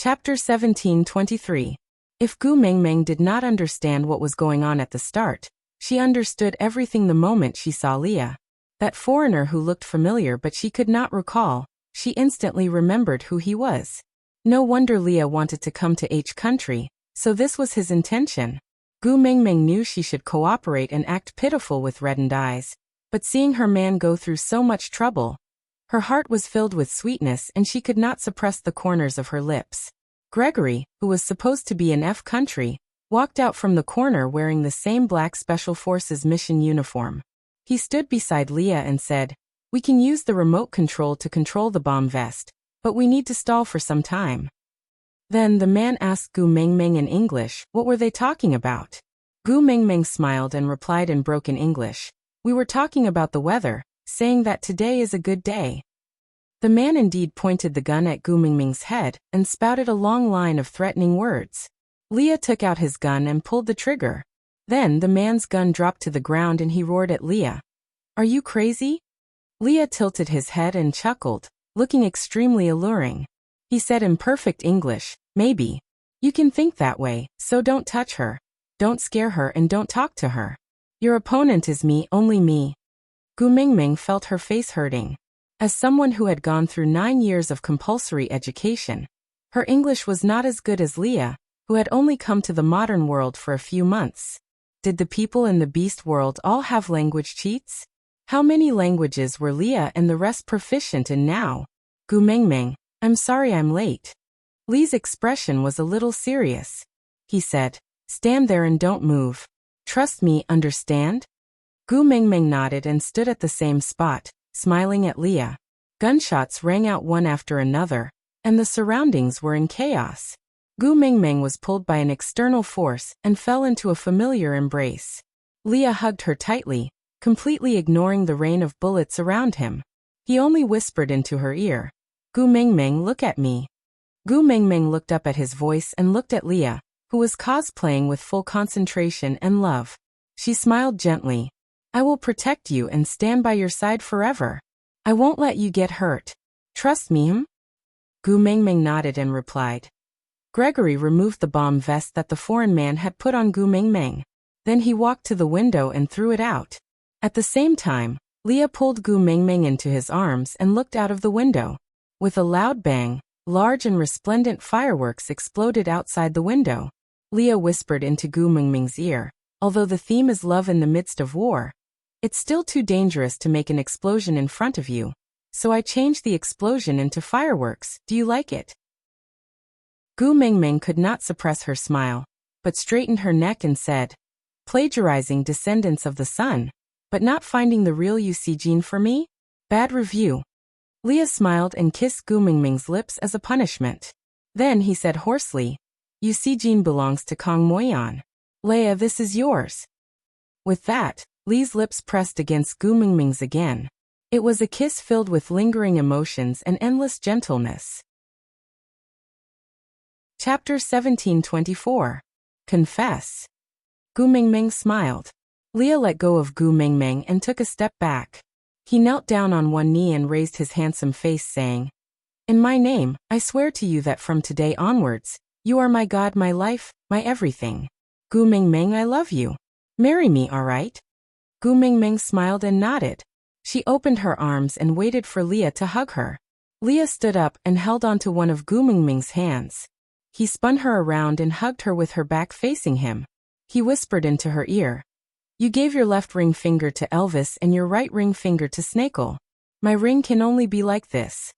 Chapter 1723. If Gu Mengmeng did not understand what was going on at the start, she understood everything the moment she saw Leah. That foreigner who looked familiar but she could not recall, she instantly remembered who he was. No wonder Leah wanted to come to H country, so this was his intention. Gu Mengmeng knew she should cooperate and act pitiful with reddened eyes, but seeing her man go through so much trouble, her heart was filled with sweetness and she could not suppress the corners of her lips. Gregory, who was supposed to be in F country, walked out from the corner wearing the same black Special Forces mission uniform. He stood beside Leah and said, "We can use the remote control to control the bomb vest, but we need to stall for some time." Then the man asked Gu Mengmeng in English, what were they talking about? Gu Mengmeng smiled and replied in broken English, "We were talking about the weather, saying that today is a good day." The man indeed pointed the gun at Gu Mengmeng's head and spouted a long line of threatening words. Leah took out his gun and pulled the trigger. Then the man's gun dropped to the ground and he roared at Leah, "Are you crazy?" Leah tilted his head and chuckled, looking extremely alluring. He said in perfect English, "Maybe. You can think that way, so don't touch her. Don't scare her and don't talk to her. Your opponent is me, only me." Gu Mengmeng felt her face hurting. As someone who had gone through 9 years of compulsory education, her English was not as good as Leah, who had only come to the modern world for a few months. Did the people in the beast world all have language cheats? How many languages were Leah and the rest proficient in now? Gu Mengmeng, "I'm sorry I'm late." Lee's expression was a little serious. He said, "Stand there and don't move. Trust me, understand?" Gu Mengmeng nodded and stood at the same spot, smiling at Leah. Gunshots rang out one after another, and the surroundings were in chaos. Gu Mengmeng was pulled by an external force and fell into a familiar embrace. Leah hugged her tightly, completely ignoring the rain of bullets around him. He only whispered into her ear, "Gu Mengmeng, look at me." Gu Mengmeng looked up at his voice and looked at Leah, who was cosplaying with full concentration and love. She smiled gently. "I will protect you and stand by your side forever. I won't let you get hurt. Trust me, hm?" Gu Mengmeng nodded and replied. Gregory removed the bomb vest that the foreign man had put on Gu Mengmeng. Then he walked to the window and threw it out. At the same time, Leah pulled Gu Mengmeng into his arms and looked out of the window. With a loud bang, large and resplendent fireworks exploded outside the window. Leah whispered into Gu Mengmeng's ear, "Although the theme is love in the midst of war, it's still too dangerous to make an explosion in front of you. So I changed the explosion into fireworks. Do you like it?" Gu Mengmeng could not suppress her smile, but straightened her neck and said, "Plagiarizing Descendants of the Sun, but not finding the real Uxia for me? Bad review." Leah smiled and kissed Gu Mengmeng's lips as a punishment. Then he said hoarsely, "Uxia belongs to Kong Moyan. Leia, this is yours." With that, Lee's lips pressed against Gu Mengmeng's again. It was a kiss filled with lingering emotions and endless gentleness. Chapter 1724. Confess. Gu Mengmeng smiled. Leah let go of Gu Mengmeng and took a step back. He knelt down on one knee and raised his handsome face, saying, "In my name, I swear to you that from today onwards, you are my God, my life, my everything. Gu Mengmeng, I love you. Marry me, all right?" Gu Mengmeng smiled and nodded. She opened her arms and waited for Leah to hug her. Leah stood up and held onto one of Gu Mengmeng's hands. He spun her around and hugged her with her back facing him. He whispered into her ear, "You gave your left ring finger to Elvis and your right ring finger to Snakel. My ring can only be like this."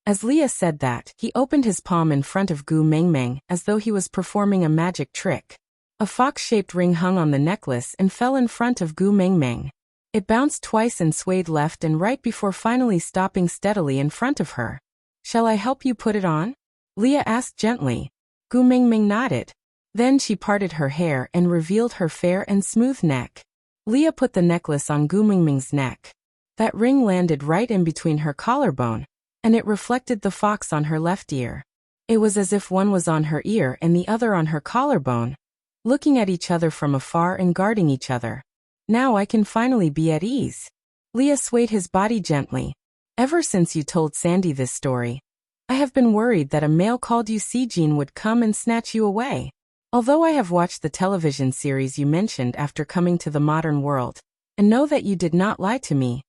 As Leah said that, he opened his palm in front of Gu Mengmeng as though he was performing a magic trick. A fox-shaped ring hung on the necklace and fell in front of Gu Mengmeng. It bounced twice and swayed left and right before finally stopping steadily in front of her. "Shall I help you put it on?" Leah asked gently. Gu Mengmeng nodded. Then she parted her hair and revealed her fair and smooth neck. Leah put the necklace on Gu Mengmeng's neck. That ring landed right in between her collarbone, and it reflected the fox on her left ear. It was as if one was on her ear and the other on her collarbone, looking at each other from afar and guarding each other. "Now I can finally be at ease." Leah swayed his body gently. "Ever since you told Sandy this story, I have been worried that a male called Eugene would come and snatch you away. Although I have watched the television series you mentioned after coming to the modern world, and know that you did not lie to me,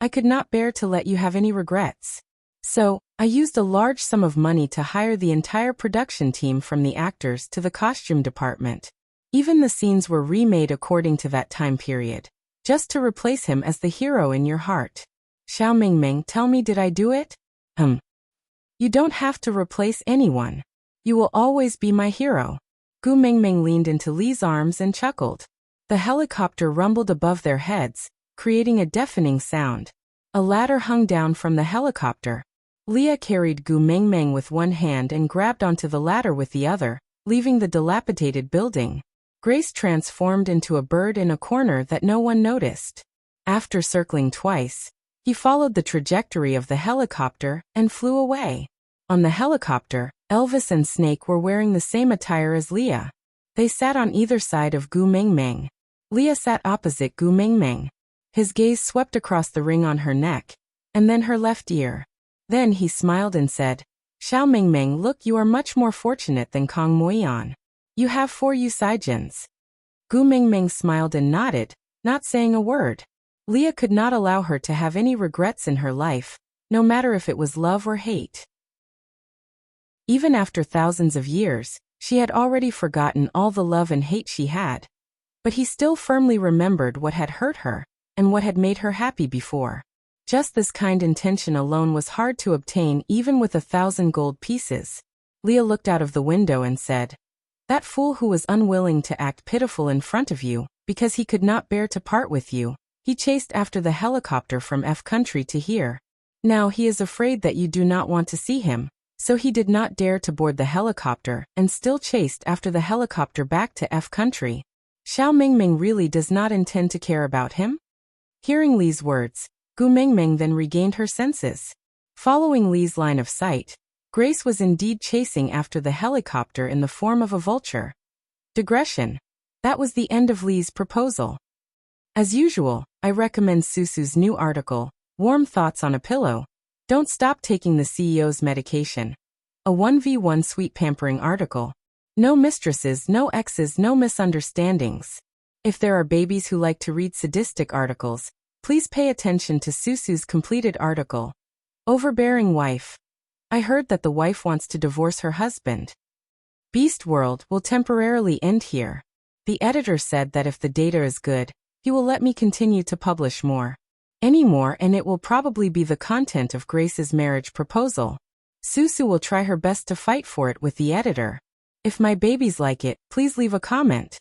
I could not bear to let you have any regrets. So, I used a large sum of money to hire the entire production team from the actors to the costume department. Even the scenes were remade according to that time period, just to replace him as the hero in your heart. Xiao Mingming, tell me, did I do it? You don't have to replace anyone. You will always be my hero. Gu Mingming leaned into Li's arms and chuckled. The helicopter rumbled above their heads, creating a deafening sound. A ladder hung down from the helicopter. Leah carried Gu Mingming with one hand and grabbed onto the ladder with the other, leaving the dilapidated building. Grace transformed into a bird in a corner that no one noticed. After circling twice, he followed the trajectory of the helicopter and flew away. On the helicopter, Elvis and Snake were wearing the same attire as Leah. They sat on either side of Gu Mingming. Leah sat opposite Gu Mingming. His gaze swept across the ring on her neck, and then her left ear. Then he smiled and said, Xiao Mingming, look, you are much more fortunate than Kong Moyan. You have 4 Usaijins. Gu Mingming smiled and nodded, not saying a word. Leah could not allow her to have any regrets in her life, no matter if it was love or hate. Even after thousands of years, she had already forgotten all the love and hate she had. But he still firmly remembered what had hurt her, and what had made her happy before. Just this kind intention alone was hard to obtain even with 1,000 gold pieces. Leah looked out of the window and said, that fool who was unwilling to act pitiful in front of you, because he could not bear to part with you, he chased after the helicopter from F country to here. Now he is afraid that you do not want to see him, so he did not dare to board the helicopter and still chased after the helicopter back to F country. Xiao Mingming really does not intend to care about him? Hearing Li's words, Gu Mingming then regained her senses. Following Li's line of sight, Grace was indeed chasing after the helicopter in the form of a vulture. Digression. That was the end of Li's proposal. As usual, I recommend Susu's new article, Warm Thoughts on a Pillow. Don't stop taking the CEO's medication. A 1v1 sweet pampering article. No mistresses, no exes, no misunderstandings. If there are babies who like to read sadistic articles, please pay attention to Susu's completed article. Overbearing wife. I heard that the wife wants to divorce her husband. Beast World will temporarily end here. The editor said that if the data is good, he will let me continue to publish more. Any more, and it will probably be the content of Grace's marriage proposal. Susu will try her best to fight for it with the editor. If my babies like it, please leave a comment.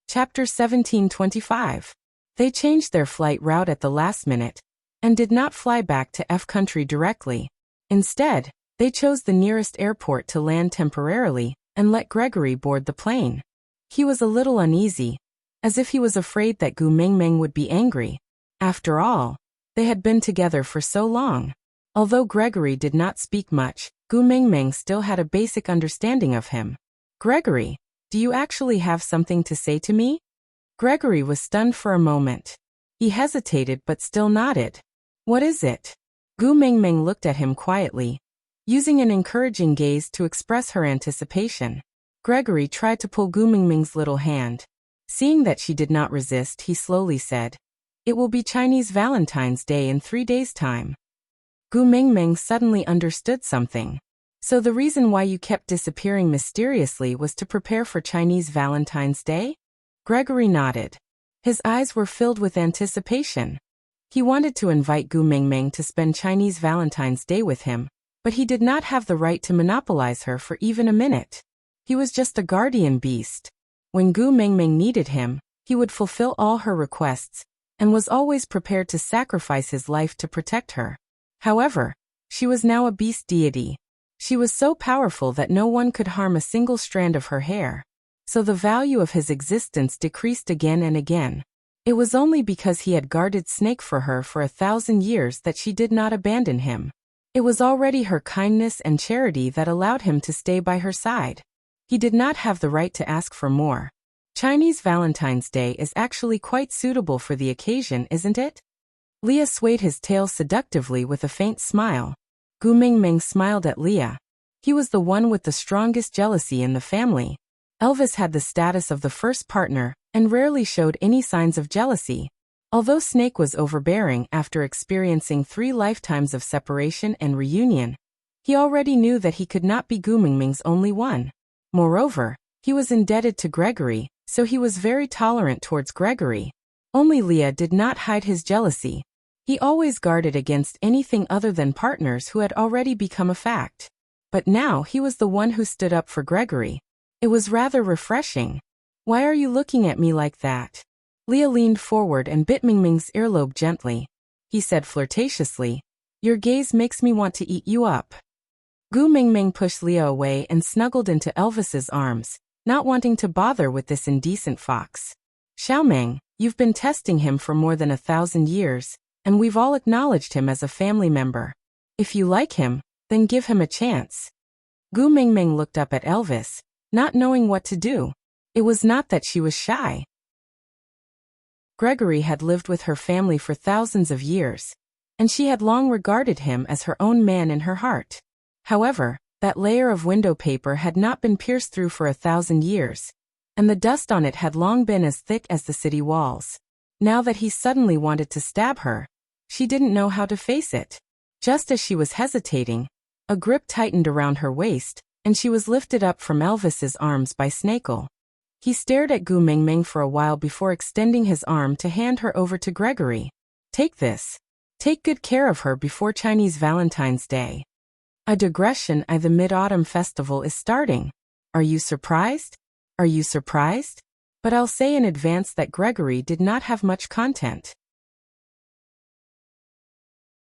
Chapter 1725. They changed their flight route at the last minute, and did not fly back to F country directly. Instead, they chose the nearest airport to land temporarily, and let Gregory board the plane. He was a little uneasy, as if he was afraid that Gu Mingming would be angry. After all, they had been together for so long. Although Gregory did not speak much, Gu Mingming still had a basic understanding of him. Gregory, do you actually have something to say to me? Gregory was stunned for a moment. He hesitated but still nodded. What is it? Gu Mingming looked at him quietly, using an encouraging gaze to express her anticipation. Gregory tried to pull Gu Mingming's little hand. Seeing that she did not resist, he slowly said, "It will be Chinese Valentine's Day in 3 days' time." Gu Mingming suddenly understood something. So the reason why you kept disappearing mysteriously was to prepare for Chinese Valentine's Day? Gregory nodded. His eyes were filled with anticipation. He wanted to invite Gu Mingming to spend Chinese Valentine's Day with him, but he did not have the right to monopolize her for even a minute. He was just a guardian beast. When Gu Mingming needed him, he would fulfill all her requests, and was always prepared to sacrifice his life to protect her. However, she was now a beast deity. She was so powerful that no one could harm a single strand of her hair. So the value of his existence decreased again and again. It was only because he had guarded Snake for her for 1,000 years that she did not abandon him. It was already her kindness and charity that allowed him to stay by her side. He did not have the right to ask for more. Chinese Valentine's Day is actually quite suitable for the occasion, isn't it? Leah swayed his tail seductively with a faint smile. Gu Mingming smiled at Leah. He was the one with the strongest jealousy in the family. Elvis had the status of the first partner and rarely showed any signs of jealousy. Although Snake was overbearing after experiencing 3 lifetimes of separation and reunion, he already knew that he could not be Gu Mingming's only one. Moreover, he was indebted to Gregory, so he was very tolerant towards Gregory. Only Leah did not hide his jealousy. He always guarded against anything other than partners who had already become a fact. But now he was the one who stood up for Gregory. It was rather refreshing. Why are you looking at me like that? Leah leaned forward and bit Mingming's earlobe gently. He said flirtatiously, your gaze makes me want to eat you up. Gu Mingming pushed Leah away and snuggled into Elvis's arms, not wanting to bother with this indecent fox. Xiaomeng, you've been testing him for more than 1,000 years, and we've all acknowledged him as a family member. If you like him, then give him a chance. Gu Mingming looked up at Elvis, not knowing what to do. It was not that she was shy. Gregory had lived with her family for thousands of years, and she had long regarded him as her own man in her heart. However, that layer of window paper had not been pierced through for 1,000 years, and the dust on it had long been as thick as the city walls. Now that he suddenly wanted to stab her, she didn't know how to face it. Just as she was hesitating, a grip tightened around her waist, and she was lifted up from Elvis's arms by Snakel. He stared at Gu Mingming for a while before extending his arm to hand her over to Gregory. Take this. Take good care of her before Chinese Valentine's Day. A digression. The Mid-Autumn Festival is starting. Are you surprised? Are you surprised? But I'll say in advance that Gregory did not have much content.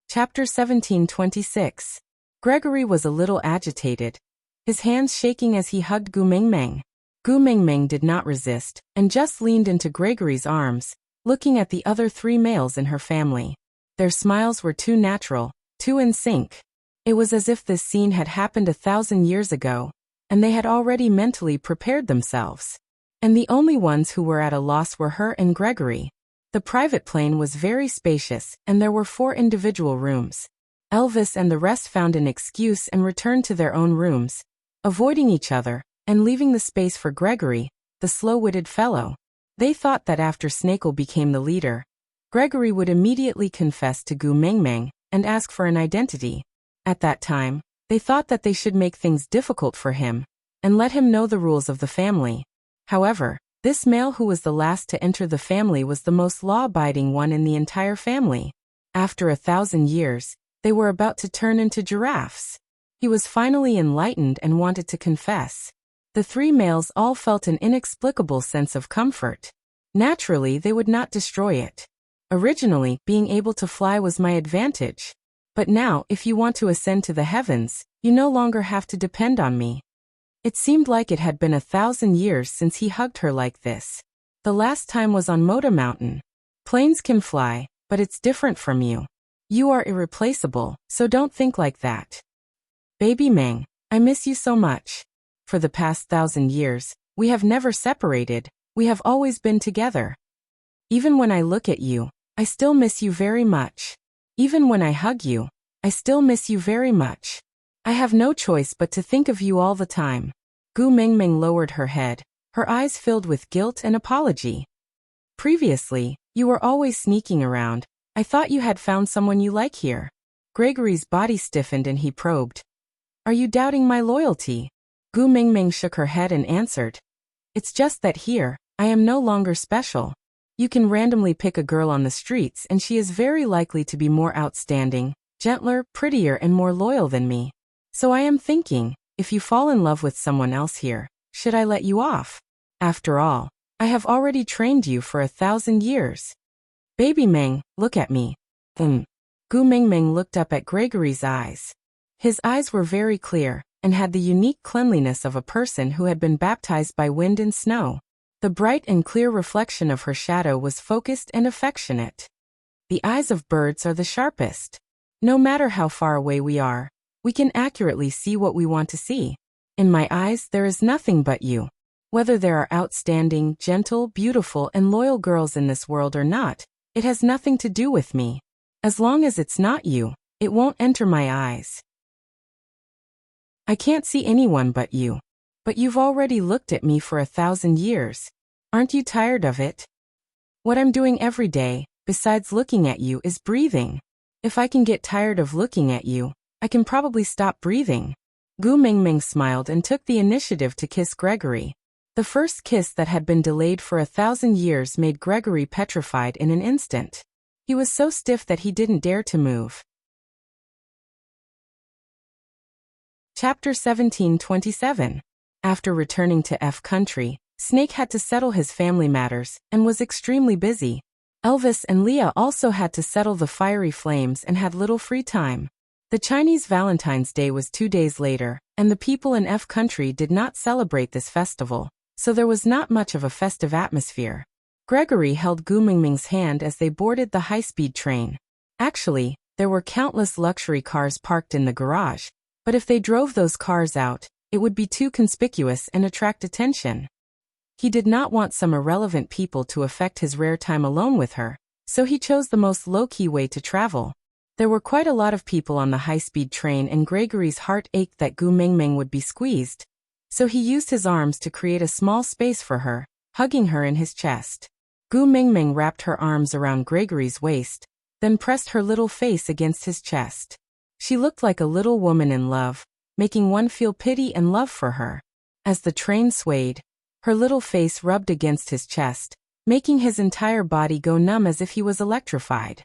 Chapter 1726. Gregory was a little agitated, his hands shaking as he hugged Gu Mingming. Gu Mingming did not resist, and just leaned into Gregory's arms, looking at the other 3 males in her family. Their smiles were too natural, too in sync. It was as if this scene had happened 1,000 years ago, and they had already mentally prepared themselves. And the only ones who were at a loss were her and Gregory. The private plane was very spacious, and there were 4 individual rooms. Elvis and the rest found an excuse and returned to their own rooms, avoiding each other, and leaving the space for Gregory, the slow-witted fellow. They thought that after Snakel became the leader, Gregory would immediately confess to Gu Mingming and ask for an identity. At that time, they thought that they should make things difficult for him and let him know the rules of the family. However, this male who was the last to enter the family was the most law-abiding one in the entire family. After 1,000 years, they were about to turn into giraffes. He was finally enlightened and wanted to confess. The 3 males all felt an inexplicable sense of comfort. Naturally, they would not destroy it. Originally, being able to fly was my advantage. But now, if you want to ascend to the heavens, you no longer have to depend on me. It seemed like it had been 1,000 years since he hugged her like this. The last time was on Moda Mountain. Planes can fly, but it's different from you. You are irreplaceable, so don't think like that. Baby Meng, I miss you so much. For the past 1,000 years, we have never separated, we have always been together. Even when I look at you, I still miss you very much. Even when I hug you, I still miss you very much. I have no choice but to think of you all the time. Gu Mingming lowered her head, her eyes filled with guilt and apology. Previously, you were always sneaking around. I thought you had found someone you like here. Gregory's body stiffened and he probed. Are you doubting my loyalty? Gu Mingming shook her head and answered. It's just that here, I am no longer special. You can randomly pick a girl on the streets and she is very likely to be more outstanding, gentler, prettier and more loyal than me. So I am thinking, if you fall in love with someone else here, should I let you off? After all, I have already trained you for 1,000 years. Baby Meng, look at me. Gu Mingming looked up at Gregory's eyes. His eyes were very clear, and had the unique cleanliness of a person who had been baptized by wind and snow. The bright and clear reflection of her shadow was focused and affectionate. The eyes of birds are the sharpest. No matter how far away we are, we can accurately see what we want to see. In my eyes there is nothing but you. Whether there are outstanding, gentle, beautiful and loyal girls in this world or not, it has nothing to do with me. As long as it's not you, it won't enter my eyes. I can't see anyone but you. But you've already looked at me for 1,000 years. Aren't you tired of it? What I'm doing every day, besides looking at you, is breathing. If I can get tired of looking at you, I can probably stop breathing. Gu Mingming smiled and took the initiative to kiss Gregory. The first kiss that had been delayed for 1,000 years made Gregory petrified in an instant. He was so stiff that he didn't dare to move. Chapter 1727. After returning to F country, Snake had to settle his family matters and was extremely busy. Elvis and Leah also had to settle the fiery flames and had little free time. The Chinese Valentine's Day was 2 days later, and the people in F country did not celebrate this festival, so there was not much of a festive atmosphere. Gregory held Gu Mingming's hand as they boarded the high-speed train. Actually, there were countless luxury cars parked in the garage, but if they drove those cars out, it would be too conspicuous and attract attention. He did not want some irrelevant people to affect his rare time alone with her, so he chose the most low-key way to travel. There were quite a lot of people on the high-speed train and Gregory's heart ached that Gu Mingming would be squeezed. So he used his arms to create a small space for her, hugging her in his chest. Gu Mingming wrapped her arms around Gregory's waist, then pressed her little face against his chest. She looked like a little woman in love, making one feel pity and love for her. As the train swayed, her little face rubbed against his chest, making his entire body go numb as if he was electrified.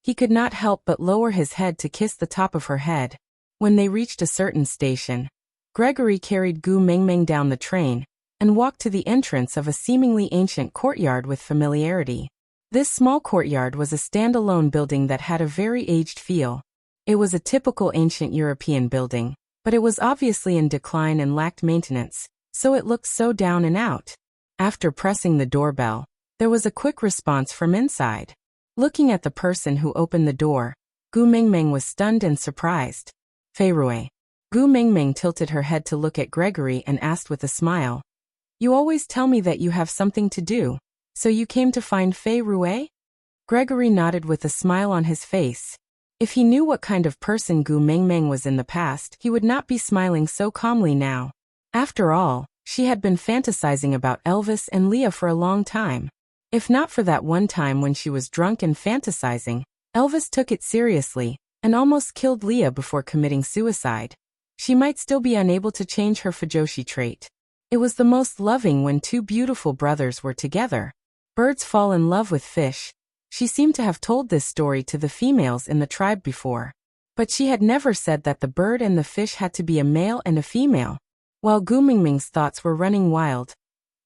He could not help but lower his head to kiss the top of her head. When they reached a certain station, Gregory carried Gu Mingming down the train and walked to the entrance of a seemingly ancient courtyard with familiarity. This small courtyard was a standalone building that had a very aged feel. It was a typical ancient European building, but it was obviously in decline and lacked maintenance, so it looked so down and out. After pressing the doorbell, there was a quick response from inside. Looking at the person who opened the door, Gu Mingming was stunned and surprised. Fei Rui. Gu Mingming tilted her head to look at Gregory and asked with a smile, "You always tell me that you have something to do, so you came to find Fei Rui?" Gregory nodded with a smile on his face. If he knew what kind of person Gu Mingming was in the past, he would not be smiling so calmly now. After all, she had been fantasizing about Elvis and Leah for a long time. If not for that one time when she was drunk and fantasizing, Elvis took it seriously and almost killed Leah before committing suicide. She might still be unable to change her fujoshi trait. It was the most loving when two beautiful brothers were together. Birds fall in love with fish. She seemed to have told this story to the females in the tribe before. But she had never said that the bird and the fish had to be a male and a female. While Gu Mingming's thoughts were running wild,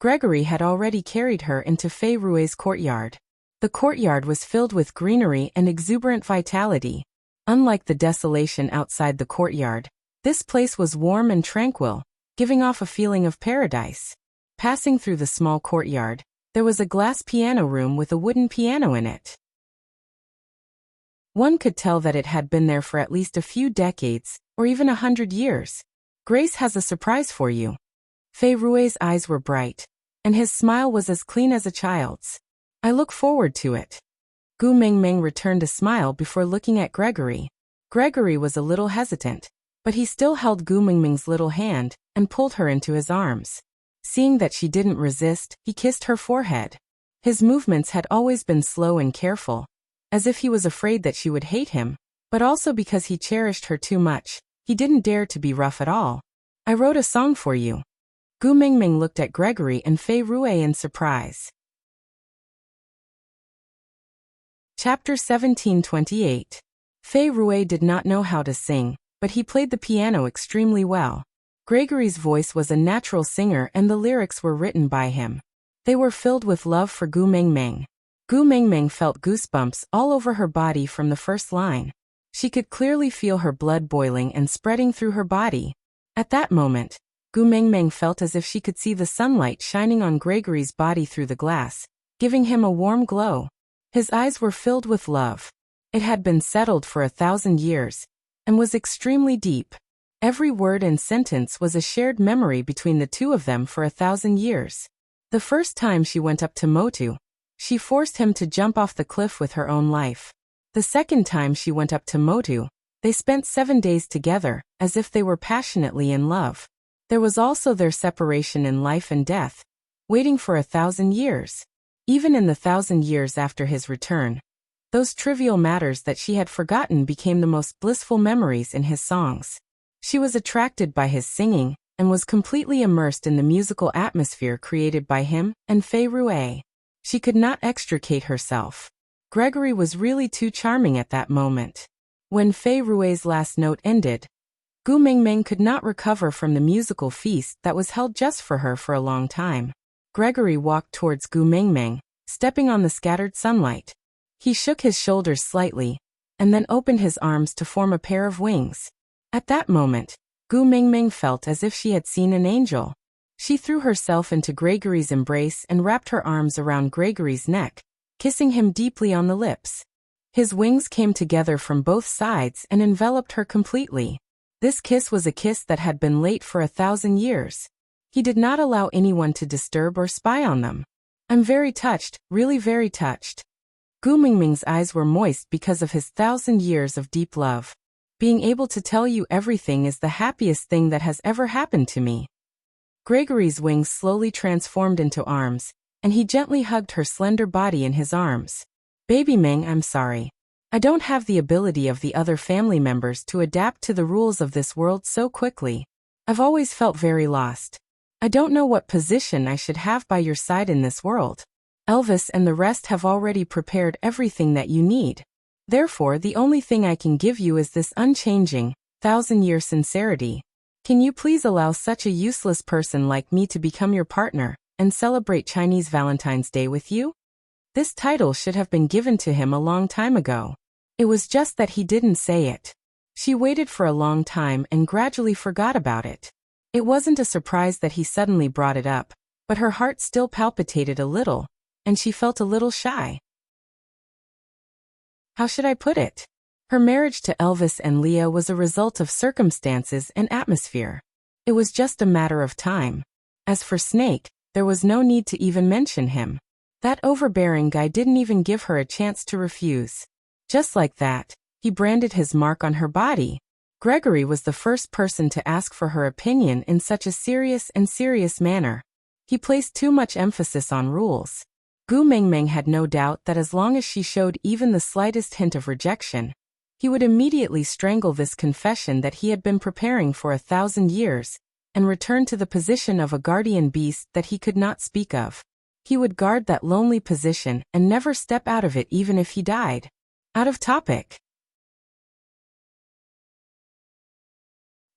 Gregory had already carried her into Fei Rui's courtyard. The courtyard was filled with greenery and exuberant vitality. Unlike the desolation outside the courtyard, this place was warm and tranquil, giving off a feeling of paradise. Passing through the small courtyard, there was a glass piano room with a wooden piano in it. One could tell that it had been there for at least a few decades, or even 100 years. "Grace has a surprise for you." Fei Rui's eyes were bright, and his smile was as clean as a child's. "I look forward to it." Gu Mingming returned a smile before looking at Gregory. Gregory was a little hesitant, but he still held Gu Mingming's little hand and pulled her into his arms. Seeing that she didn't resist, he kissed her forehead. His movements had always been slow and careful, as if he was afraid that she would hate him, but also because he cherished her too much. He didn't dare to be rough at all. "I wrote a song for you." Gu Mingming looked at Gregory and Fei Rui in surprise. Chapter 1728. Fei Rui did not know how to sing, but he played the piano extremely well. Gregory's voice was a natural singer and the lyrics were written by him. They were filled with love for Gu Mingming. Gu Mingming felt goosebumps all over her body from the first line. She could clearly feel her blood boiling and spreading through her body. At that moment, Gu Mingming felt as if she could see the sunlight shining on Gregory's body through the glass, giving him a warm glow. His eyes were filled with love. It had been settled for 1,000 years, and was extremely deep. Every word and sentence was a shared memory between the two of them for 1,000 years. The first time she went up to Motu, she forced him to jump off the cliff with her own life. The second time she went up to Motu, they spent 7 days together, as if they were passionately in love. There was also their separation in life and death, waiting for 1,000 years. Even in the 1,000 years after his return, those trivial matters that she had forgotten became the most blissful memories in his songs. She was attracted by his singing, and was completely immersed in the musical atmosphere created by him and Fei Rui. She could not extricate herself. Gregory was really too charming at that moment. When Fei Rui's last note ended, Gu Mingming could not recover from the musical feast that was held just for her for a long time. Gregory walked towards Gu Mingming, stepping on the scattered sunlight. He shook his shoulders slightly, and then opened his arms to form a pair of wings. At that moment, Gu Mingming felt as if she had seen an angel. She threw herself into Gregory's embrace and wrapped her arms around Gregory's neck, kissing him deeply on the lips. His wings came together from both sides and enveloped her completely. This kiss was a kiss that had been late for 1,000 years. He did not allow anyone to disturb or spy on them. I'm very touched, really very touched. Gu Mingming's eyes were moist because of his 1,000 years of deep love. Being able to tell you everything is the happiest thing that has ever happened to me. Gregory's wings slowly transformed into arms, and he gently hugged her slender body in his arms. Baby Ming, I'm sorry. I don't have the ability of the other family members to adapt to the rules of this world so quickly. I've always felt very lost. I don't know what position I should have by your side in this world. Elvis and the rest have already prepared everything that you need. Therefore, the only thing I can give you is this unchanging, 1,000-year sincerity. Can you please allow such a useless person like me to become your partner and celebrate Chinese Valentine's Day with you? This title should have been given to him a long time ago. It was just that he didn't say it. She waited for a long time and gradually forgot about it. It wasn't a surprise that he suddenly brought it up, but her heart still palpitated a little, and she felt a little shy. How should I put it? Her marriage to Elvis and Leah was a result of circumstances and atmosphere. It was just a matter of time. As for Snake, there was no need to even mention him. That overbearing guy didn't even give her a chance to refuse. Just like that, he branded his mark on her body. Gregory was the first person to ask for her opinion in such a serious manner. He placed too much emphasis on rules. Gu Mingming had no doubt that as long as she showed even the slightest hint of rejection, he would immediately strangle this confession that he had been preparing for 1,000 years, and return to the position of a guardian beast that he could not speak of. He would guard that lonely position and never step out of it even if he died. Out of topic.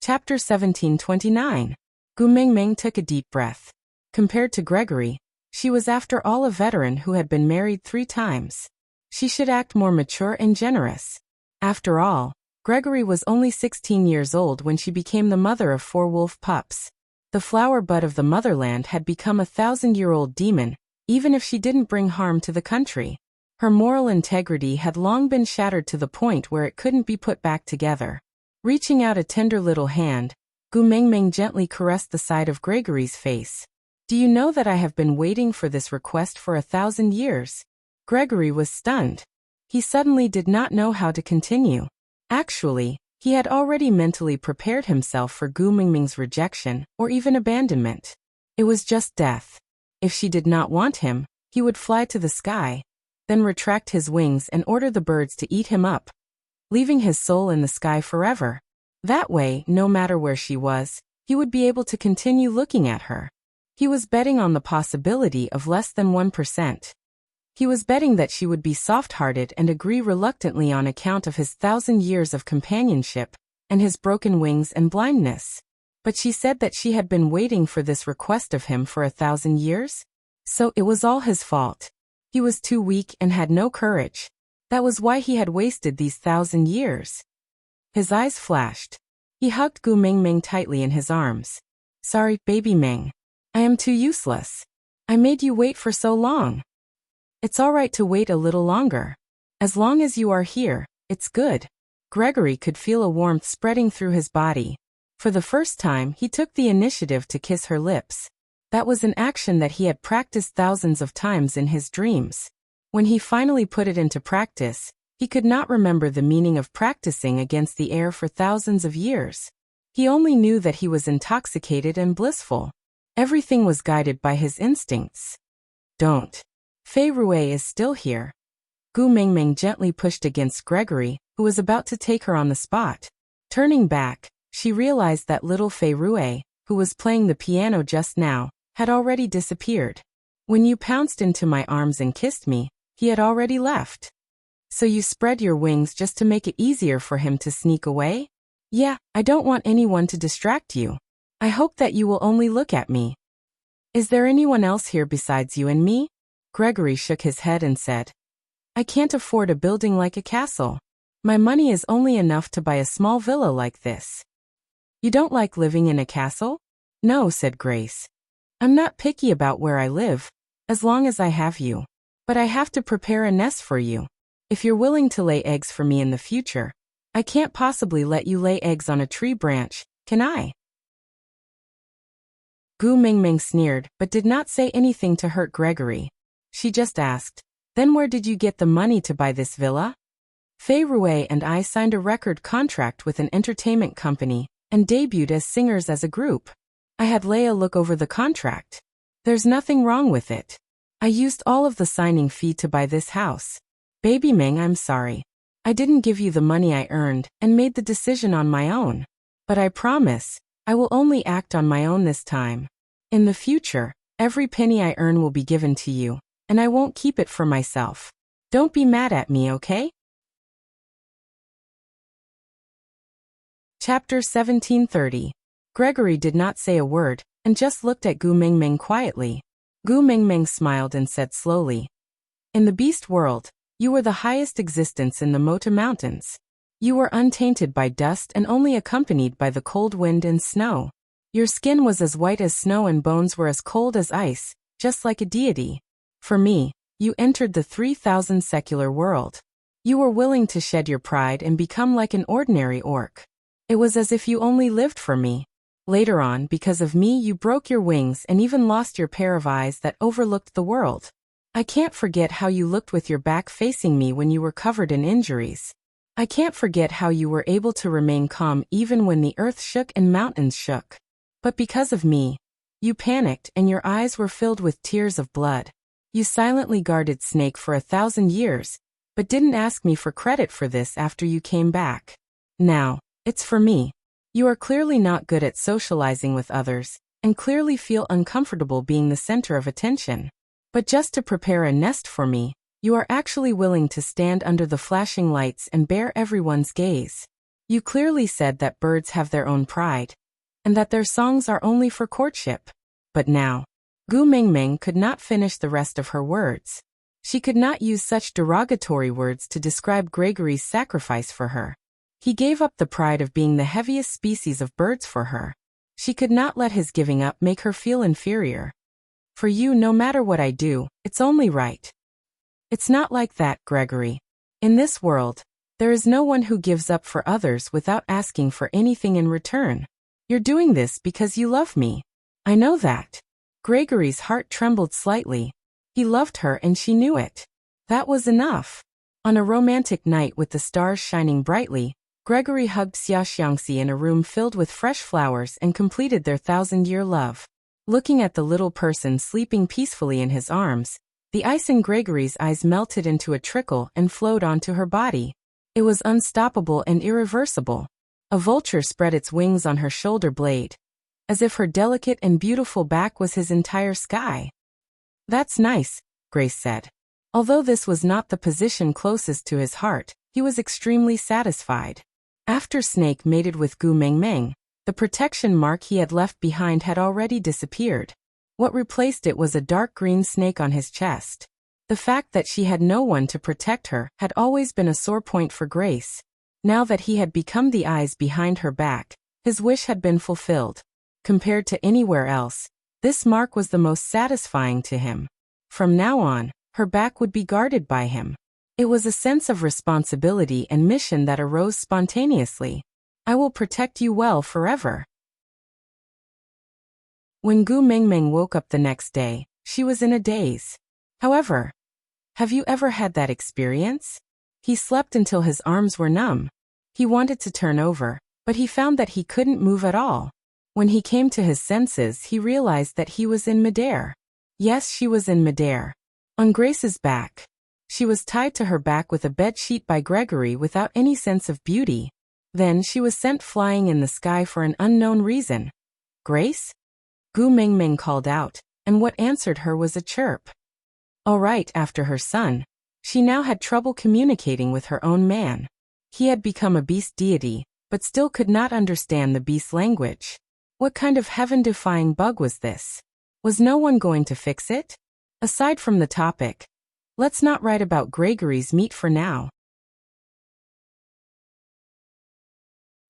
Chapter 1729. Gu Mingming took a deep breath. Compared to Gregory, she was after all a veteran who had been married 3 times. She should act more mature and generous. After all, Gregory was only 16 years old when she became the mother of 4 wolf pups. The flower bud of the motherland had become a 1,000-year-old demon, even if she didn't bring harm to the country. Her moral integrity had long been shattered to the point where it couldn't be put back together. Reaching out a tender little hand, Gu Mingming gently caressed the side of Gregory's face. Do you know that I have been waiting for this request for 1,000 years? Gregory was stunned. He suddenly did not know how to continue. Actually, he had already mentally prepared himself for Gu Mingming's rejection or even abandonment. It was just death. If she did not want him, he would fly to the sky, then retract his wings and order the birds to eat him up, leaving his soul in the sky forever. That way, no matter where she was, he would be able to continue looking at her. He was betting on the possibility of less than 1%. He was betting that she would be soft-hearted and agree reluctantly on account of his 1,000 years of companionship and his broken wings and blindness. But she said that she had been waiting for this request of him for 1,000 years? So it was all his fault. He was too weak and had no courage. That was why he had wasted these 1,000 years. His eyes flashed. He hugged Gu Mingming tightly in his arms. Sorry, baby Ming. I am too useless. I made you wait for so long. It's all right to wait a little longer. As long as you are here, it's good. Gregory could feel a warmth spreading through his body. For the first time, he took the initiative to kiss her lips. That was an action that he had practiced thousands of times in his dreams. When he finally put it into practice, He could not remember the meaning of practicing against the air for thousands of years. He only knew that he was intoxicated and blissful. Everything was guided by his instincts. Don't. Fei Rue is still here. Gu Mingming gently pushed against Gregory, who was about to take her on the spot. Turning back, she realized that little Fei Rue, who was playing the piano just now, had already disappeared. When you pounced into my arms and kissed me, he had already left. So you spread your wings just to make it easier for him to sneak away? Yeah, I don't want anyone to distract you. I hope that you will only look at me. Is there anyone else here besides you and me? Gregory shook his head and said, I can't afford a building like a castle. My money is only enough to buy a small villa like this. You don't like living in a castle? No, said Grace. I'm not picky about where I live, as long as I have you. But I have to prepare a nest for you. If you're willing to lay eggs for me in the future, I can't possibly let you lay eggs on a tree branch, can I? Gu Mingming sneered, but did not say anything to hurt Gregory. She just asked, Then where did you get the money to buy this villa? Fei Rue and I signed a record contract with an entertainment company and debuted as singers as a group. I had Leia look over the contract. There's nothing wrong with it. I used all of the signing fee to buy this house. Baby Ming, I'm sorry. I didn't give you the money I earned and made the decision on my own. But I promise, I will only act on my own this time. In the future, every penny I earn will be given to you, and I won't keep it for myself. Don't be mad at me, okay? Chapter 1730. Gregory did not say a word, and just looked at Gu Mingming quietly. Gu Mingming smiled and said slowly, In the beast world, you were the highest existence in the Mota Mountains. You were untainted by dust and only accompanied by the cold wind and snow. Your skin was as white as snow and bones were as cold as ice, just like a deity. For me, you entered the 3,000 secular world. You were willing to shed your pride and become like an ordinary orc. It was as if you only lived for me. Later on, because of me, you broke your wings and even lost your pair of eyes that overlooked the world. I can't forget how you looked with your back facing me when you were covered in injuries. I can't forget how you were able to remain calm even when the earth shook and mountains shook. But because of me, you panicked and your eyes were filled with tears of blood. You silently guarded Snake for 1,000 years, but didn't ask me for credit for this after you came back. Now, it's for me. You are clearly not good at socializing with others, and clearly feel uncomfortable being the center of attention. But just to prepare a nest for me, you are actually willing to stand under the flashing lights and bear everyone's gaze. You clearly said that birds have their own pride, and that their songs are only for courtship. But now, Gu Mingming could not finish the rest of her words. She could not use such derogatory words to describe Gregory's sacrifice for her. He gave up the pride of being the heaviest species of birds for her. She could not let his giving up make her feel inferior. For you, no matter what I do, it's only right. It's not like that, Gregory. In this world, there is no one who gives up for others without asking for anything in return. You're doing this because you love me. I know that. Gregory's heart trembled slightly. He loved her and she knew it. That was enough. On a romantic night with the stars shining brightly, Gregory hugged Xia Xiangxi in a room filled with fresh flowers and completed their 1,000-year love. Looking at the little person sleeping peacefully in his arms, the ice in Gregory's eyes melted into a trickle and flowed onto her body. It was unstoppable and irreversible. A vulture spread its wings on her shoulder blade, as if her delicate and beautiful back was his entire sky. That's nice, Grace said. Although this was not the position closest to his heart, he was extremely satisfied. After Snake mated with Gu Mingming, the protection mark he had left behind had already disappeared. What replaced it was a dark green snake on his chest. The fact that she had no one to protect her had always been a sore point for Grace. Now that he had become the eyes behind her back, his wish had been fulfilled. Compared to anywhere else, this mark was the most satisfying to him. From now on, her back would be guarded by him. It was a sense of responsibility and mission that arose spontaneously. I will protect you well forever. When Gu Mingming woke up the next day, she was in a daze. However, have you ever had that experience? He slept until his arms were numb. He wanted to turn over, but he found that he couldn't move at all. When he came to his senses, he realized that he was in midair. Yes, she was in midair. On Grace's back. She was tied to her back with a bedsheet by Gregory without any sense of beauty. Then she was sent flying in the sky for an unknown reason. Grace? Gu Mingming called out, and what answered her was a chirp. All right, after her son. She now had trouble communicating with her own man. He had become a beast deity, but still could not understand the beast language. What kind of heaven-defying bug was this? Was no one going to fix it? Aside from the topic, let's not write about Gregory's meat for now.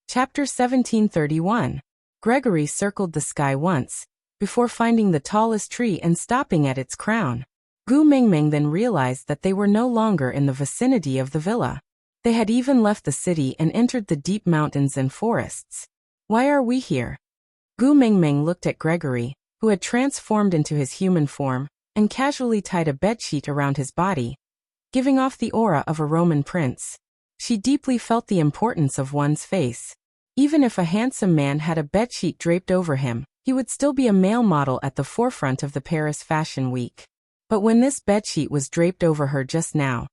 Chapter 1731. Gregory circled the sky once, before finding the tallest tree and stopping at its crown. Gu Mingming then realized that they were no longer in the vicinity of the villa. They had even left the city and entered the deep mountains and forests. Why are we here? Gu Mingming looked at Gregory, who had transformed into his human form, and casually tied a bedsheet around his body, giving off the aura of a Roman prince. She deeply felt the importance of one's face. Even if a handsome man had a bedsheet draped over him, he would still be a male model at the forefront of the Paris Fashion Week. But when this bedsheet was draped over her just now,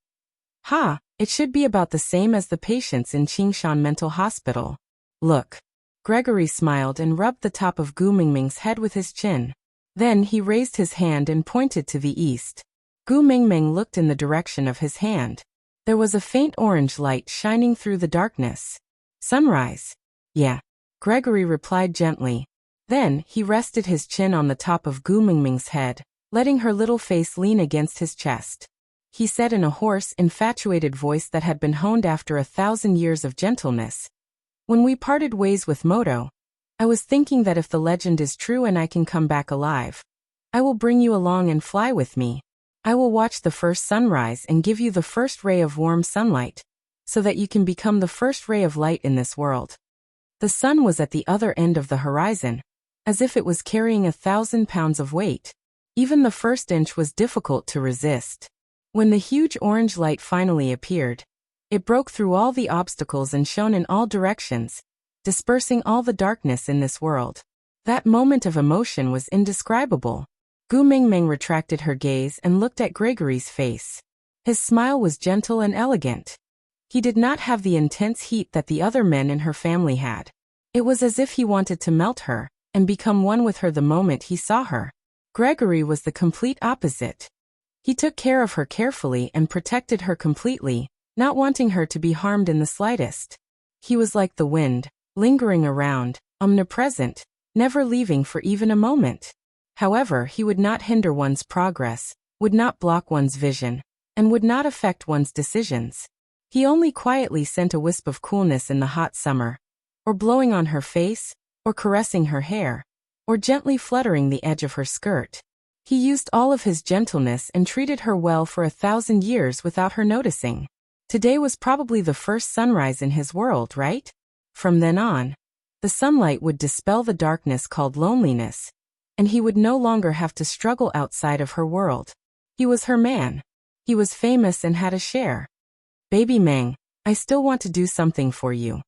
it should be about the same as the patients in Qingshan Mental Hospital. Look. Gregory smiled and rubbed the top of Gu Mingming's head with his chin. Then he raised his hand and pointed to the east. Gu Mingming looked in the direction of his hand. There was a faint orange light shining through the darkness. Sunrise. Yeah. Gregory replied gently. Then he rested his chin on the top of Gu Mingming's head, letting her little face lean against his chest. He said in a hoarse, infatuated voice that had been honed after 1,000 years of gentleness. When we parted ways with Moto, I was thinking that if the legend is true and I can come back alive, I will bring you along and fly with me. I will watch the first sunrise and give you the first ray of warm sunlight, so that you can become the first ray of light in this world. The sun was at the other end of the horizon, as if it was carrying 1,000 pounds of weight. Even the first inch was difficult to resist. When the huge orange light finally appeared, it broke through all the obstacles and shone in all directions, dispersing all the darkness in this world. That moment of emotion was indescribable. Gu Mingming retracted her gaze and looked at Gregory's face. His smile was gentle and elegant. He did not have the intense heat that the other men in her family had. It was as if he wanted to melt her and become one with her the moment he saw her. Gregory was the complete opposite. He took care of her carefully and protected her completely, not wanting her to be harmed in the slightest. He was like the wind, lingering around, omnipresent, never leaving for even a moment. However, he would not hinder one's progress, would not block one's vision, and would not affect one's decisions. He only quietly sent a wisp of coolness in the hot summer, or blowing on her face, or caressing her hair, or gently fluttering the edge of her skirt. He used all of his gentleness and treated her well for 1,000 years without her noticing. Today was probably the first sunrise in his world, right? From then on, the sunlight would dispel the darkness called loneliness, and he would no longer have to struggle outside of her world. He was her man. He was famous and had a share. Baby Meng, I still want to do something for you.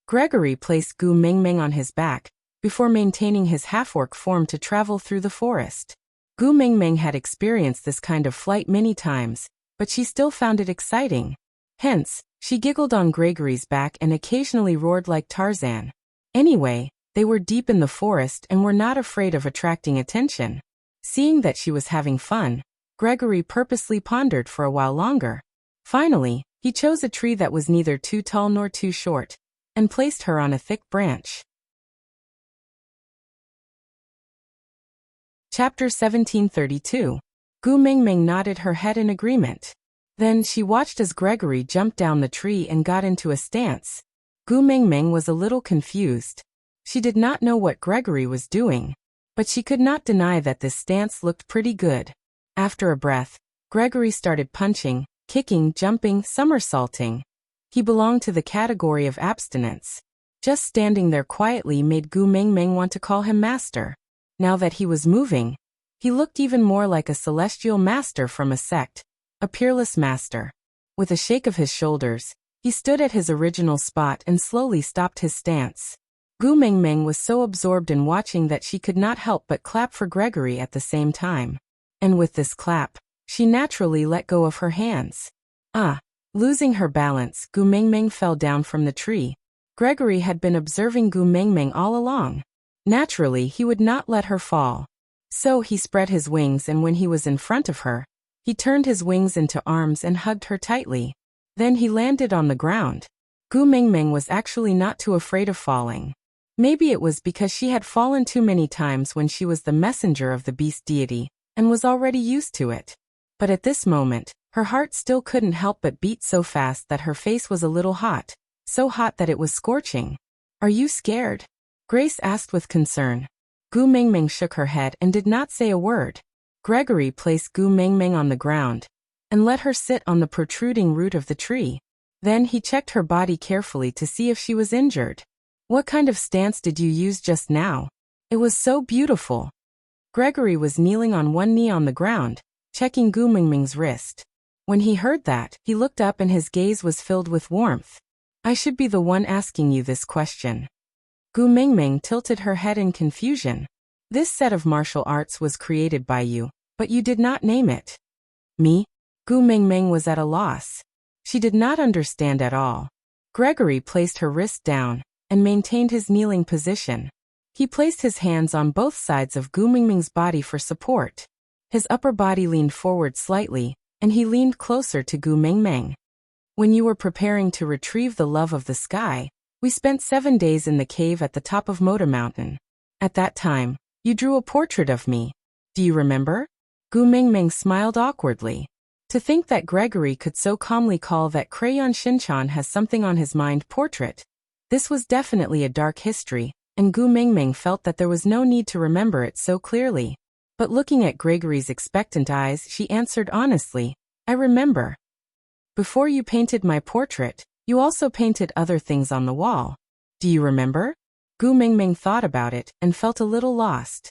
Gregory placed Gu Mingming on his back, before maintaining his half-orc form to travel through the forest. Gu Mingming had experienced this kind of flight many times, but she still found it exciting. Hence, she giggled on Gregory's back and occasionally roared like Tarzan. Anyway, they were deep in the forest and were not afraid of attracting attention. Seeing that she was having fun, Gregory purposely pondered for a while longer. Finally, he chose a tree that was neither too tall nor too short, and placed her on a thick branch. Chapter 1732. Gu Mingming nodded her head in agreement. Then she watched as Gregory jumped down the tree and got into a stance. Gu Mingming was a little confused. She did not know what Gregory was doing, but she could not deny that this stance looked pretty good. After a breath, Gregory started punching, kicking, jumping, somersaulting. He belonged to the category of abstinence. Just standing there quietly made Gu Mingming want to call him master. Now that he was moving, he looked even more like a celestial master from a sect, a peerless master. With a shake of his shoulders, he stood at his original spot and slowly stopped his stance. Gu Mengmeng was so absorbed in watching that she could not help but clap for Gregory at the same time. And with this clap, she naturally let go of her hands. Losing her balance, Gu Mengmeng fell down from the tree. Gregory had been observing Gu Mengmeng all along. Naturally, he would not let her fall. So he spread his wings, and when he was in front of her, he turned his wings into arms and hugged her tightly. Then he landed on the ground. Gu Mengmeng was actually not too afraid of falling. Maybe it was because she had fallen too many times when she was the messenger of the beast deity, and was already used to it. But at this moment, her heart still couldn't help but beat so fast that her face was a little hot, so hot that it was scorching. "Are you scared?" Grace asked with concern. Gu Mengmeng shook her head and did not say a word. Gregory placed Gu Mengmeng on the ground and let her sit on the protruding root of the tree. Then he checked her body carefully to see if she was injured. "What kind of stance did you use just now? It was so beautiful." Gregory was kneeling on one knee on the ground, checking Gu Mengmeng's wrist. When he heard that, he looked up and his gaze was filled with warmth. "I should be the one asking you this question." Gu Mengmeng tilted her head in confusion. "This set of martial arts was created by you, but you did not name it." "Me?" Gu Mengmeng was at a loss. She did not understand at all. Gregory placed her wrist down and maintained his kneeling position. He placed his hands on both sides of Gu Mengmeng's body for support. His upper body leaned forward slightly, and he leaned closer to Gu Mengmeng. "When you were preparing to retrieve the love of the sky, we spent 7 days in the cave at the top of Moda Mountain. At that time, you drew a portrait of me. Do you remember?" Gu Mengmeng smiled awkwardly. To think that Gregory could so calmly call that crayon Shinchan has something on his mind portrait. This was definitely a dark history, and Gu Mengmeng felt that there was no need to remember it so clearly. But looking at Gregory's expectant eyes, she answered honestly, "I remember. Before you painted my portrait, you also painted other things on the wall. Do you remember?" Gu Mengmeng thought about it and felt a little lost.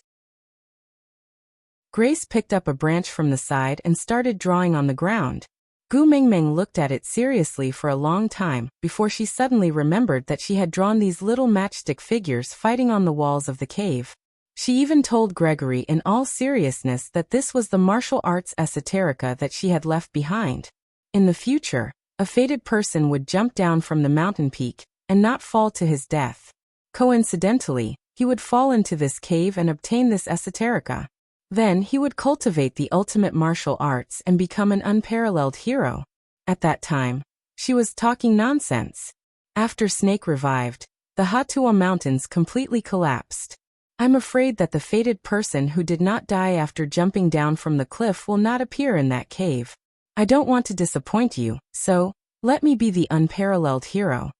Grace picked up a branch from the side and started drawing on the ground. Gu Mengmeng looked at it seriously for a long time before she suddenly remembered that she had drawn these little matchstick figures fighting on the walls of the cave. She even told Gregory in all seriousness that this was the martial arts esoterica that she had left behind. In the future, a fated person would jump down from the mountain peak and not fall to his death. Coincidentally, he would fall into this cave and obtain this esoterica. Then he would cultivate the ultimate martial arts and become an unparalleled hero. At that time, she was talking nonsense. After Snake revived, the Hatua Mountains completely collapsed. "I'm afraid that the fated person who did not die after jumping down from the cliff will not appear in that cave. I don't want to disappoint you, so let me be the unparalleled hero."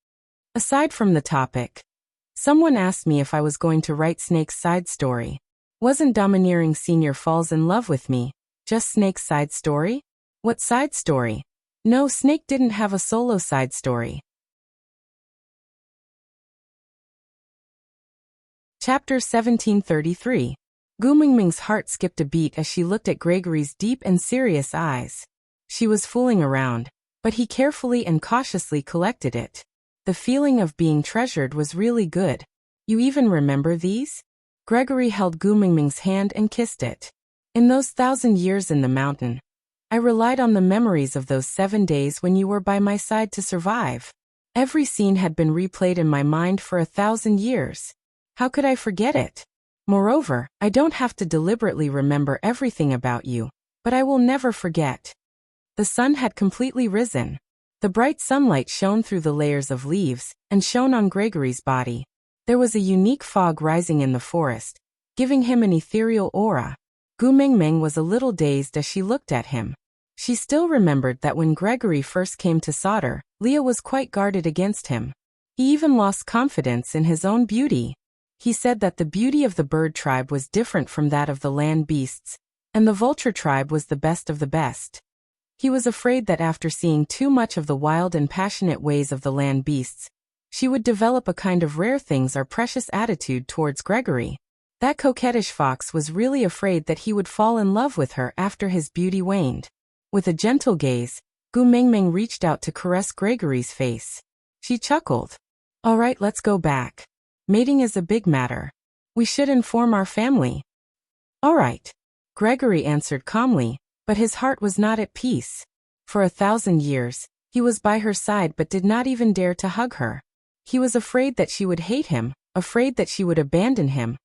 Aside from the topic, someone asked me if I was going to write Snake's side story. Wasn't Domineering Senior Falls in Love with Me just Snake's side story? What side story? No, Snake didn't have a solo side story. Chapter 1733. Gu Mengmeng's heart skipped a beat as she looked at Gregory's deep and serious eyes. She was fooling around, but he carefully and cautiously collected it. The feeling of being treasured was really good. "You even remember these?" Gregory held Gu Mengmeng's hand and kissed it. "In those 1,000 years in the mountain, I relied on the memories of those 7 days when you were by my side to survive. Every scene had been replayed in my mind for 1,000 years. How could I forget it? Moreover, I don't have to deliberately remember everything about you, but I will never forget." The sun had completely risen. The bright sunlight shone through the layers of leaves and shone on Gregory's body. There was a unique fog rising in the forest, giving him an ethereal aura. Gu Mengmeng was a little dazed as she looked at him. She still remembered that when Gregory first came to Sauter, Leah was quite guarded against him. He even lost confidence in his own beauty. He said that the beauty of the bird tribe was different from that of the land beasts, and the vulture tribe was the best of the best. He was afraid that after seeing too much of the wild and passionate ways of the land beasts, she would develop a kind of rare things are precious attitude towards Gregory. That coquettish fox was really afraid that he would fall in love with her after his beauty waned. With a gentle gaze, Gu Mingming reached out to caress Gregory's face. She chuckled. All right, let's go back. Mating is a big matter. We should inform our family. All right. Gregory answered calmly, but his heart was not at peace. For 1,000 years, he was by her side but did not even dare to hug her. He was afraid that she would hate him, afraid that she would abandon him,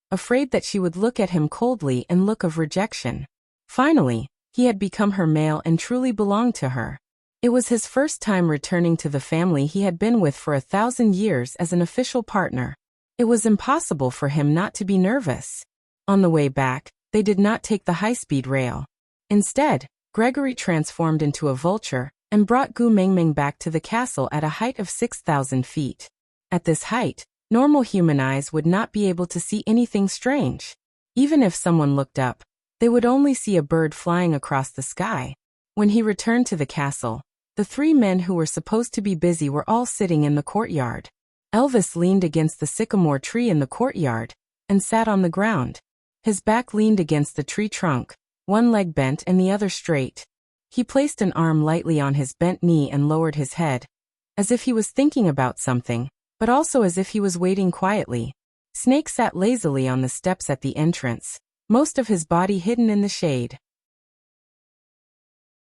afraid that she would look at him coldly and look of rejection. Finally, he had become her male and truly belonged to her. It was his first time returning to the family he had been with for 1,000 years as an official partner. It was impossible for him not to be nervous. On the way back, they did not take the high-speed rail. Instead, Gregory transformed into a vulture and brought Gu Mingming back to the castle at a height of 6,000 feet. At this height, normal human eyes would not be able to see anything strange. Even if someone looked up, they would only see a bird flying across the sky. When he returned to the castle, the 3 men who were supposed to be busy were all sitting in the courtyard. Elvis leaned against the sycamore tree in the courtyard and sat on the ground. His back leaned against the tree trunk, one leg bent and the other straight. He placed an arm lightly on his bent knee and lowered his head, as if he was thinking about something, but also as if he was waiting quietly. Snake sat lazily on the steps at the entrance, most of his body hidden in the shade.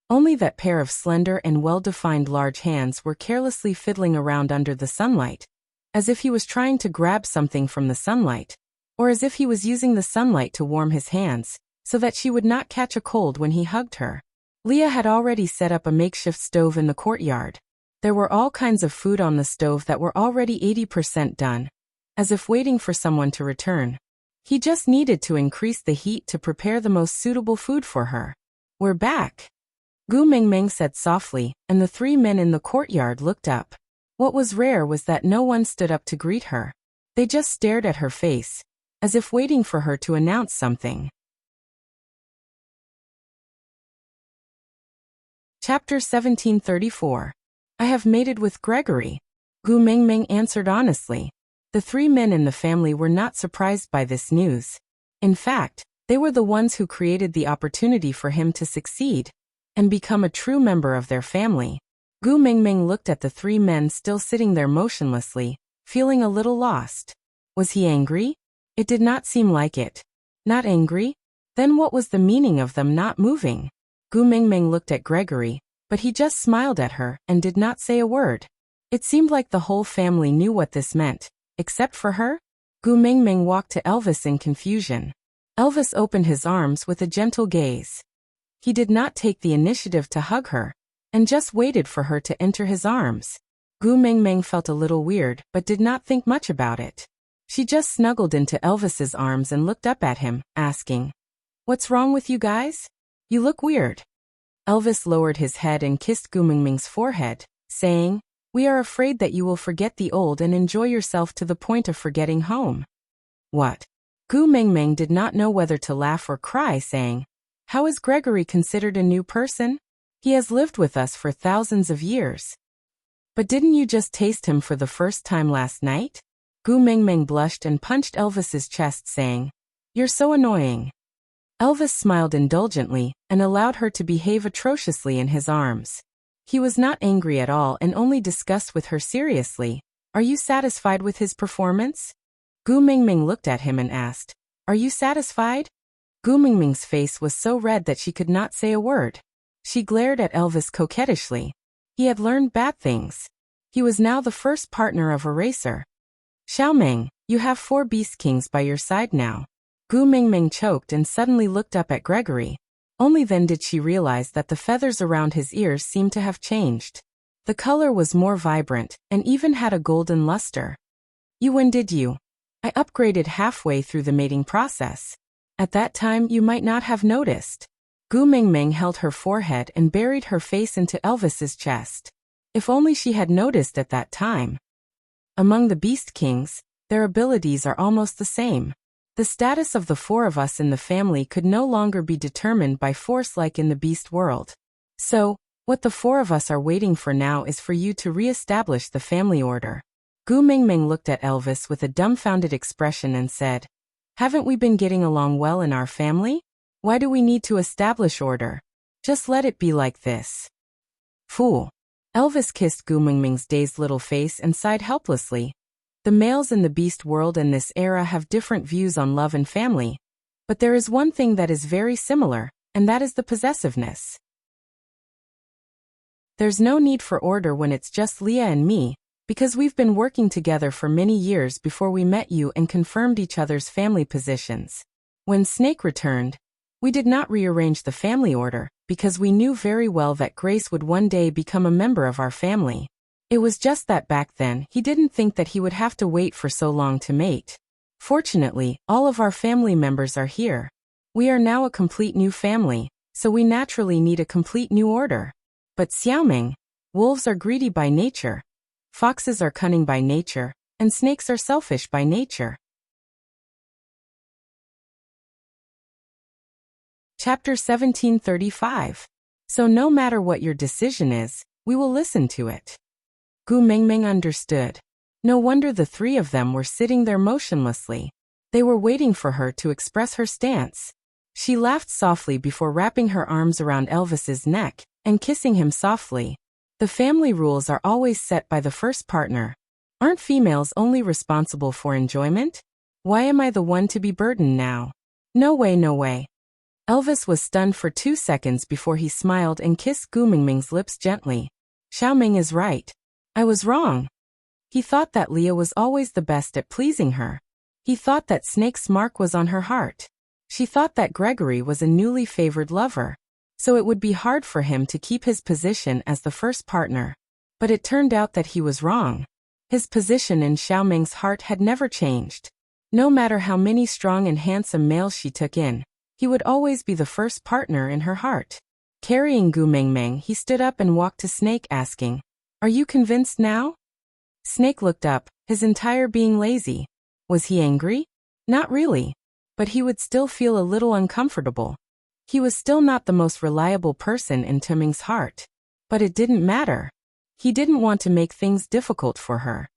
Only that pair of slender and well-defined large hands were carelessly fiddling around under the sunlight, as if he was trying to grab something from the sunlight, or as if he was using the sunlight to warm his hands, so that she would not catch a cold when he hugged her. Leah had already set up a makeshift stove in the courtyard. There were all kinds of food on the stove that were already 80% done, as if waiting for someone to return. He just needed to increase the heat to prepare the most suitable food for her. We're back, Gu Mingming said softly, and the 3 men in the courtyard looked up. What was rare was that no one stood up to greet her. They just stared at her face, as if waiting for her to announce something. Chapter 1734. I have mated with Gregory, Gu Mingming answered honestly. The 3 men in the family were not surprised by this news. In fact, they were the ones who created the opportunity for him to succeed and become a true member of their family. Gu Mingming looked at the 3 men still sitting there motionlessly, feeling a little lost. Was he angry? It did not seem like it. Not angry? Then what was the meaning of them not moving? Gu Mingming looked at Gregory, but he just smiled at her and did not say a word. It seemed like the whole family knew what this meant, except for her. Gu Mingming walked to Elvis in confusion. Elvis opened his arms with a gentle gaze. He did not take the initiative to hug her, and just waited for her to enter his arms. Gu Mingming felt a little weird but did not think much about it. She just snuggled into Elvis's arms and looked up at him, asking, "What's wrong with you guys? You look weird." Elvis lowered his head and kissed Gu Mingming's forehead, saying, "We are afraid that you will forget the old and enjoy yourself to the point of forgetting home." What? Gu Mingming did not know whether to laugh or cry, saying, "How is Gregory considered a new person? He has lived with us for thousands of years." "But didn't you just taste him for the first time last night?" Gu Mingming blushed and punched Elvis's chest, saying, "You're so annoying." Elvis smiled indulgently and allowed her to behave atrociously in his arms. He was not angry at all and only discussed with her seriously, "Are you satisfied with his performance?" Gu Mingming looked at him and asked, "Are you satisfied?" Gu Mingming's face was so red that she could not say a word. She glared at Elvis coquettishly. He had learned bad things. He was now the first partner of a racer. "Xiaoming, you have 4 Beast Kings by your side now." Gu Mingming choked and suddenly looked up at Gregory. Only then did she realize that the feathers around his ears seemed to have changed. The color was more vibrant and even had a golden luster. "You win, did you? I upgraded halfway through the mating process. At that time you might not have noticed." Gu Mingming held her forehead and buried her face into Elvis's chest. If only she had noticed at that time. Among the Beast Kings, their abilities are almost the same. The status of the 4 of us in the family could no longer be determined by force like in the beast world. So, what the 4 of us are waiting for now is for you to re-establish the family order. Gu Mingming looked at Elvis with a dumbfounded expression and said, "Haven't we been getting along well in our family? Why do we need to establish order?" Just let it be like this. Fool. Elvis kissed Gu Mingming's dazed little face and sighed helplessly. The males in the beast world and this era have different views on love and family. But there is one thing that is very similar, and that is the possessiveness. There's no need for order when it's just Leah and me, because we've been working together for many years before we met you and confirmed each other's family positions. When Snake returned, we did not rearrange the family order, because we knew very well that Grace would one day become a member of our family. It was just that back then he didn't think that he would have to wait for so long to mate. Fortunately, all of our family members are here. We are now a complete new family, so we naturally need a complete new order. But Xiaoming, wolves are greedy by nature, foxes are cunning by nature, and snakes are selfish by nature. Chapter 1735. So no matter what your decision is, we will listen to it. Gu Mingming understood. No wonder the three of them were sitting there motionlessly. They were waiting for her to express her stance. She laughed softly before wrapping her arms around Elvis's neck and kissing him softly. The family rules are always set by the first partner. Aren't females only responsible for enjoyment? Why am I the one to be burdened now? No way, no way. Elvis was stunned for 2 seconds before he smiled and kissed Gu Mingming's lips gently. Xiaoming is right. I was wrong. He thought that Leah was always the best at pleasing her. He thought that Snake's mark was on her heart. She thought that Gregory was a newly favored lover, so it would be hard for him to keep his position as the first partner. But it turned out that he was wrong. His position in Xiaoming's heart had never changed. No matter how many strong and handsome males she took in, he would always be the first partner in her heart. Carrying Gu Mingming, he stood up and walked to Snake asking, "Are you convinced now?" Snake looked up, his entire being lazy. Was he angry? Not really. But he would still feel a little uncomfortable. He was still not the most reliable person in Tuming's heart. But it didn't matter. He didn't want to make things difficult for her.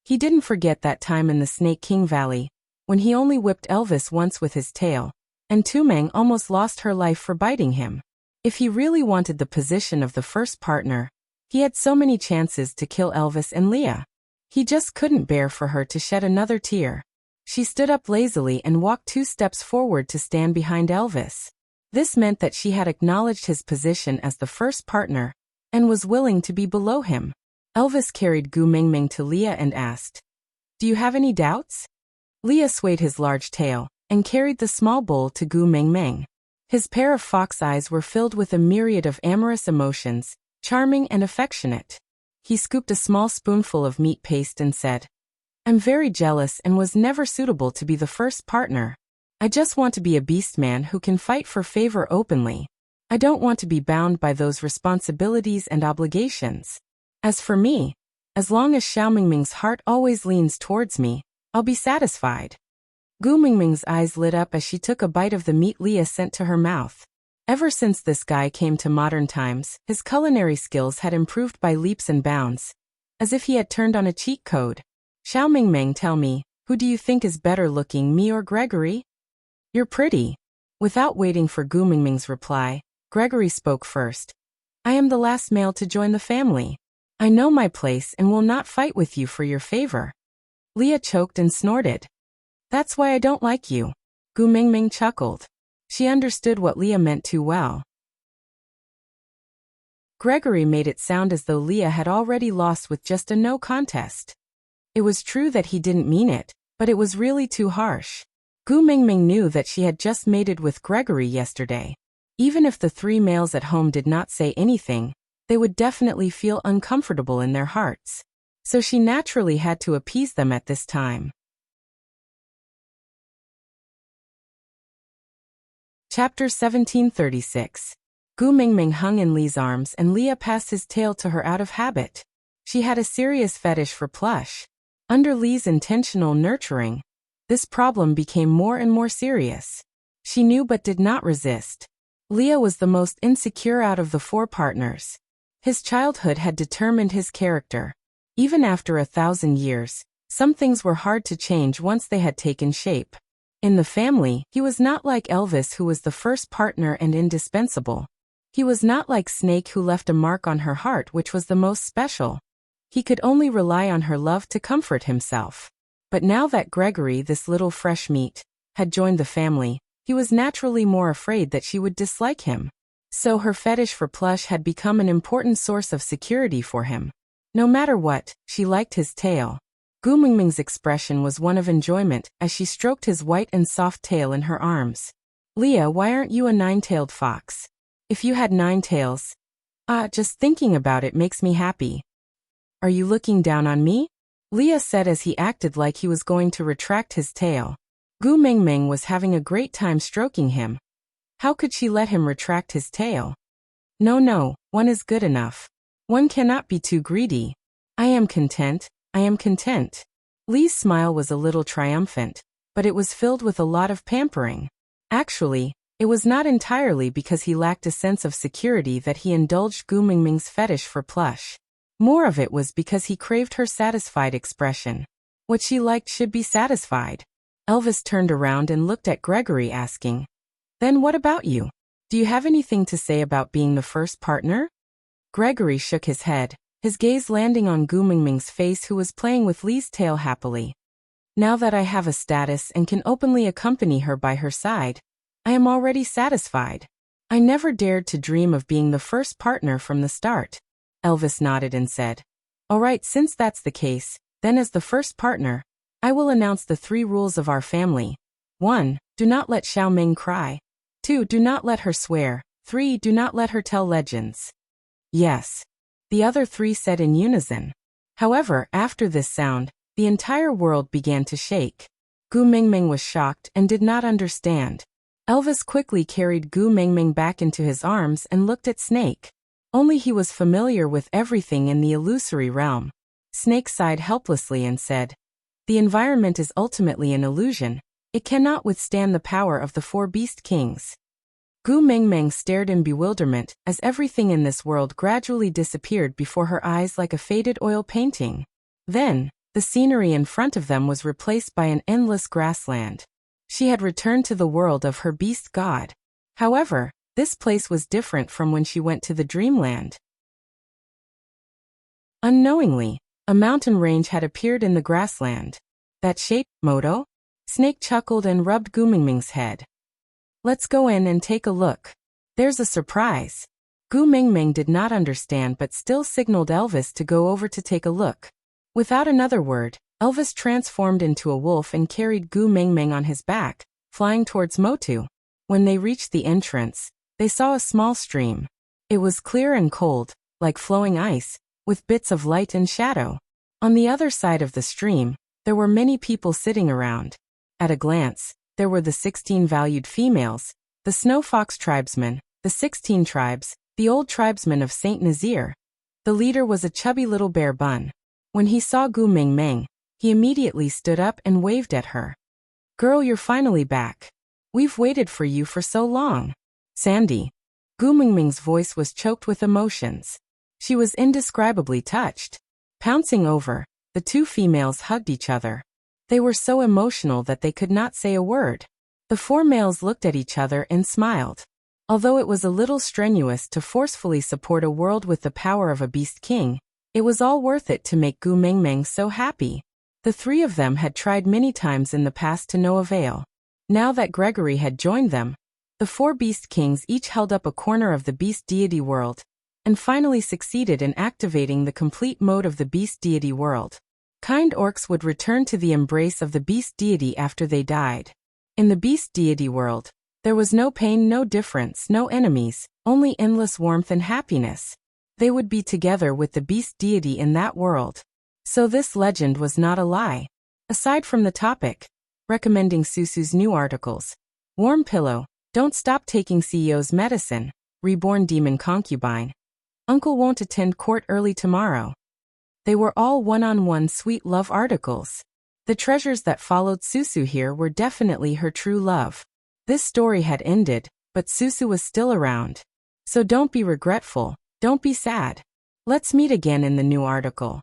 He didn't forget that time in the Snake King Valley, when he only whipped Elvis once with his tail, and Tuming almost lost her life for biting him. If he really wanted the position of the first partner, he had so many chances to kill Elvis and Leah. He just couldn't bear for her to shed another tear. She stood up lazily and walked 2 steps forward to stand behind Elvis. This meant that she had acknowledged his position as the first partner, and was willing to be below him. Elvis carried Gu Mingming to Leah and asked, "Do you have any doubts?" Leah swayed his large tail, and carried the small bowl to Gu Mingming. His pair of fox eyes were filled with a myriad of amorous emotions, charming and affectionate. He scooped a small spoonful of meat paste and said, "I'm very jealous and was never suitable to be the first partner. I just want to be a beast man who can fight for favor openly. I don't want to be bound by those responsibilities and obligations. As for me, as long as Xiao Mingming's heart always leans towards me, I'll be satisfied." Gu Mingming's eyes lit up as she took a bite of the meat Leah sent to her mouth. Ever since this guy came to modern times, his culinary skills had improved by leaps and bounds, as if he had turned on a cheat code. "Xiao Mingming, tell me, who do you think is better looking, me or Gregory?" "You're pretty." Without waiting for Gu Mingming's reply, Gregory spoke first. "I am the last male to join the family. I know my place and will not fight with you for your favor." Leah choked and snorted. "That's why I don't like you." Gu Mingming chuckled. She understood what Leah meant too well. Gregory made it sound as though Leah had already lost with just a no contest. It was true that he didn't mean it, but it was really too harsh. Gu Mingming knew that she had just mated with Gregory yesterday. Even if the 3 males at home did not say anything, they would definitely feel uncomfortable in their hearts. So she naturally had to appease them at this time. Chapter 1736. Gu Mingming hung in Li's arms and Leah passed his tail to her out of habit. She had a serious fetish for plush. Under Li's intentional nurturing, this problem became more and more serious. She knew but did not resist. Leah was the most insecure out of the 4 partners. His childhood had determined his character. Even after 1,000 years, some things were hard to change once they had taken shape. In the family, he was not like Elvis, who was the first partner and indispensable. He was not like Snake, who left a mark on her heart, which was the most special. He could only rely on her love to comfort himself. But now that Gregory, this little fresh meat, had joined the family, he was naturally more afraid that she would dislike him. So her fetish for plush had become an important source of security for him. No matter what, she liked his tail. Gu Mingming's expression was one of enjoyment as she stroked his white and soft tail in her arms. Leah, why aren't you a nine-tailed fox? If you had 9 tails. Just thinking about it makes me happy. Are you looking down on me? Leah said as he acted like he was going to retract his tail. Gu Mingming was having a great time stroking him. How could she let him retract his tail? No, one is good enough. One cannot be too greedy. I am content. Lee's smile was a little triumphant, but it was filled with a lot of pampering. Actually, it was not entirely because he lacked a sense of security that he indulged Gu Mingming's fetish for plush. More of it was because he craved her satisfied expression. What she liked should be satisfied. Elvis turned around and looked at Gregory, asking, "Then what about you? Do you have anything to say about being the first partner?" Gregory shook his head, his gaze landing on Gu Mingming's face, who was playing with Lee's tail happily. "Now that I have a status and can openly accompany her by her side, I am already satisfied. I never dared to dream of being the first partner from the start." Elvis nodded and said, "All right, since that's the case, then as the first partner, I will announce the 3 rules of our family. 1. Do not let Xiao Ming cry. 2. Do not let her swear. 3. Do not let her tell legends." "Yes," the other 3 said in unison. However, after this sound, the entire world began to shake. Gu Mingming was shocked and did not understand. Elvis quickly carried Gu Mingming back into his arms and looked at Snake. Only he was familiar with everything in the illusory realm. Snake sighed helplessly and said, "The environment is ultimately an illusion. It cannot withstand the power of the 4 beast kings." Gu Mingming stared in bewilderment as everything in this world gradually disappeared before her eyes like a faded oil painting. Then, the scenery in front of them was replaced by an endless grassland. She had returned to the world of her beast god. However, this place was different from when she went to the dreamland. Unknowingly, a mountain range had appeared in the grassland. "That shape, Moto?" Snake chuckled and rubbed Gu Mingming's head. "Let's go in and take a look. There's a surprise." Gu Mingming did not understand but still signaled Elvis to go over to take a look. Without another word, Elvis transformed into a wolf and carried Gu Mingming on his back, flying towards Motu. When they reached the entrance, they saw a small stream. It was clear and cold, like flowing ice, with bits of light and shadow. On the other side of the stream, there were many people sitting around. At a glance, there were the 16 valued females, the Snow Fox tribesmen, the 16 tribes, the old tribesmen of Saint Nazir. The leader was a chubby little bear bun. When he saw Gu Mingming, he immediately stood up and waved at her. "Girl, you're finally back. We've waited for you for so long." "Sandy." Gu Mingming's voice was choked with emotions. She was indescribably touched. Pouncing over, the 2 females hugged each other. They were so emotional that they could not say a word. The 4 males looked at each other and smiled. Although it was a little strenuous to forcefully support a world with the power of a beast king, it was all worth it to make Gu Mingming so happy. The 3 of them had tried many times in the past to no avail. Now that Gregory had joined them, the 4 beast kings each held up a corner of the beast deity world, and finally succeeded in activating the complete mode of the beast deity world. Kind orcs would return to the embrace of the beast deity after they died. In the beast deity world, there was no pain, no difference, no enemies, only endless warmth and happiness. They would be together with the beast deity in that world. So this legend was not a lie. Aside from the topic, recommending Susu's new articles, Warm Pillow, Don't Stop Taking CEO's Medicine, Reborn Demon Concubine, Uncle Won't Attend Court Early Tomorrow. They were all one-on-one sweet love articles. The treasures that followed Susu here were definitely her true love. This story had ended, but Susu was still around. So don't be regretful, don't be sad. Let's meet again in the new article.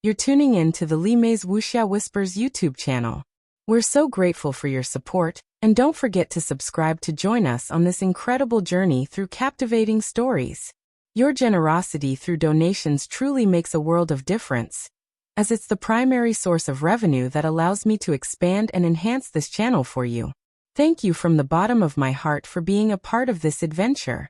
You're tuning in to the Li Mei's Wuxia Whispers YouTube channel. We're so grateful for your support, And don't forget to subscribe to join us on this incredible journey through captivating stories. Your generosity through donations truly makes a world of difference, as it's the primary source of revenue that allows me to expand and enhance this channel for you. Thank you from the bottom of my heart for being a part of this adventure.